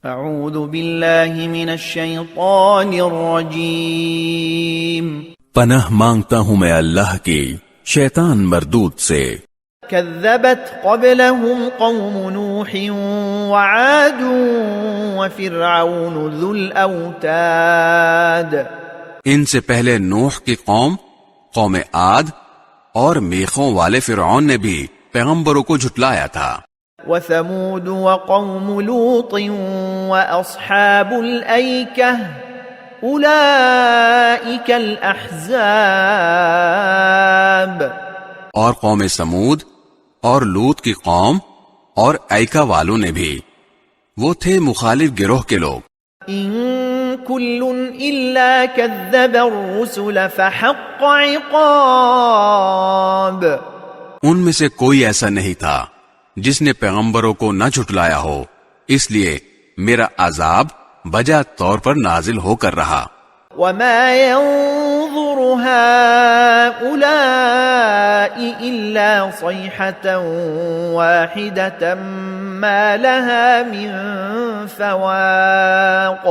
اعوذ باللہ من الشیطان الرجیم پناہ مانگتا ہوں میں اللہ کی شیطان مردود سے۔ كذبت قبلهم قوم نوح وعاد وفرعون ذو الأوتاد۔ ان سے پہلے نوح کی قوم عاد اور میخوں والے فرعون نے بھی پیغمبروں کو جھٹلایا تھا۔ وثمود وقوم لوط واصحاب الایکہ اولئک الاحزاب۔ اور قوم سمود اور لوط کی قوم اور ایکا والوں نے بھی، وہ تھے مخالف گروہ کے لوگ۔ ان کل الا کذب الرسل فحق عقاب۔ ان میں سے کوئی ایسا نہیں تھا جس نے پیغمبروں کو نہ جھٹلایا ہو، اس لیے میرا عذاب بجا طور پر نازل ہو کر رہا۔ وما ينظر هؤلاء إلا صيحة واحدة ما لها من فواق۔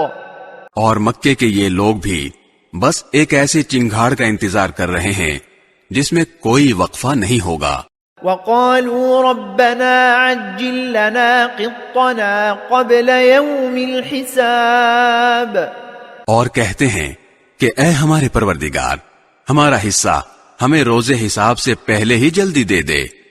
اور مکے کے یہ لوگ بھی بس ایک ایسے چنگھاڑ کا انتظار کر رہے ہیں جس میں کوئی وقفہ نہیں ہوگا۔ وقالوا ربنا عجل لنا قطنا قبل يوم الحساب۔ اور کہتے ہیں کہ اے ہمارے پروردگار، ہمارا حصہ ہمیں روز حساب سے پہلے ہی جلدی دے دے۔